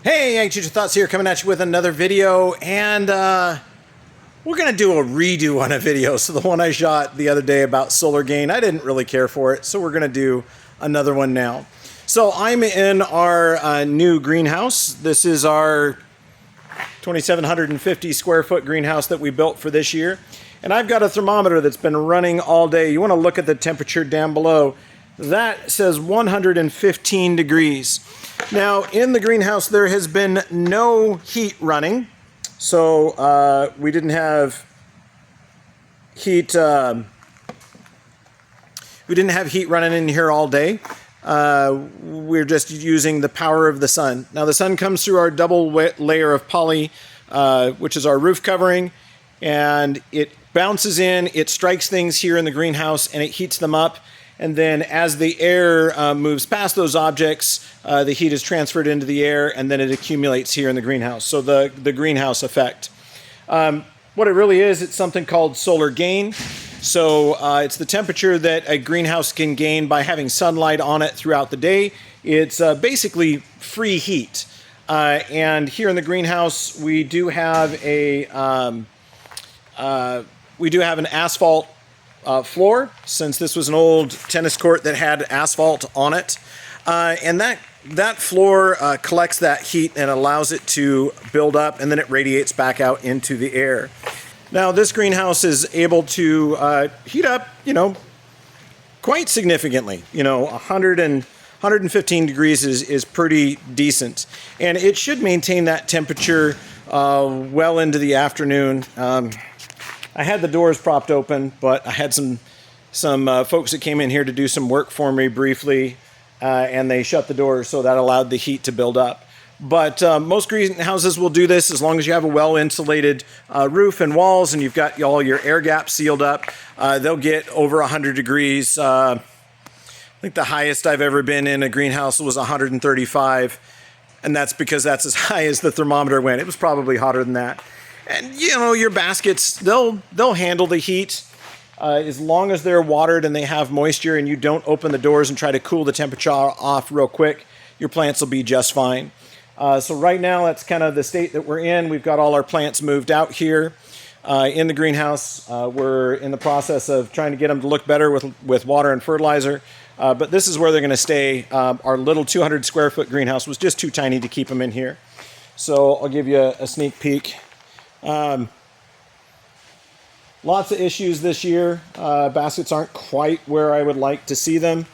Hey, Ag Teacher Thoughts here, coming at you with another video, and we're going to do a redo on a video. So the one I shot the other day about solar gain, I didn't really care for it, so we're going to do another one now. So I'm in our new greenhouse. This is our 2,750 square foot greenhouse that we built for this year. And I've got a thermometer that's been running all day. You want to look at the temperature down below. That says 115 degrees. Now, in the greenhouse, there has been no heat running. So we didn't have heat. We didn't have heat running in here all day. We're just using the power of the sun. Now, the sun comes through our double layer of poly, which is our roof covering, and it bounces in, it strikes things here in the greenhouse, and it heats them up. And then as the air moves past those objects, the heat is transferred into the air, and then it accumulates here in the greenhouse. So the greenhouse effect. What it really is, it's something called solar gain. So it's the temperature that a greenhouse can gain by having sunlight on it throughout the day. It's basically free heat. And here in the greenhouse, we do have an asphalt floor, since this was an old tennis court that had asphalt on it. And that floor collects that heat and allows it to build up, and then it radiates back out into the air. Now, this greenhouse is able to heat up, quite significantly. 115 degrees is pretty decent. And it should maintain that temperature well into the afternoon. I had the doors propped open, but I had some folks that came in here to do some work for me briefly, and they shut the doors, so that allowed the heat to build up. But most greenhouses will do this as long as you have a well-insulated roof and walls, and you've got all your air gaps sealed up. They'll get over 100 degrees. I think the highest I've ever been in a greenhouse was 135, and that's because that's as high as the thermometer went. It was probably hotter than that. And your baskets, they'll handle the heat as long as they're watered and they have moisture, and you don't open the doors and try to cool the temperature off real quick. Your plants will be just fine. So right now, that's kind of the state that we're in. We've got all our plants moved out here in the greenhouse. We're in the process of trying to get them to look better with water and fertilizer. But this is where they're going to stay. Our little 200 square foot greenhouse was just too tiny to keep them in here. So I'll give you a sneak peek. Lots of issues this year. Baskets aren't quite where I would like to see them.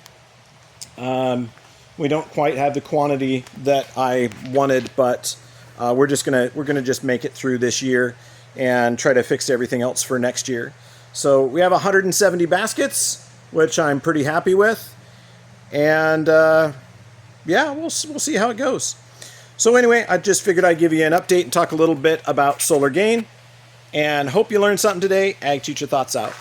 We don't quite have the quantity that I wanted, but we're gonna just make it through this year and try to fix everything else for next year. So we have 170 baskets, which I'm pretty happy with, and yeah, we'll see how it goes. So anyway, I just figured I'd give you an update and talk a little bit about solar gain, and hope you learned something today. Ag Teacher Thoughts out.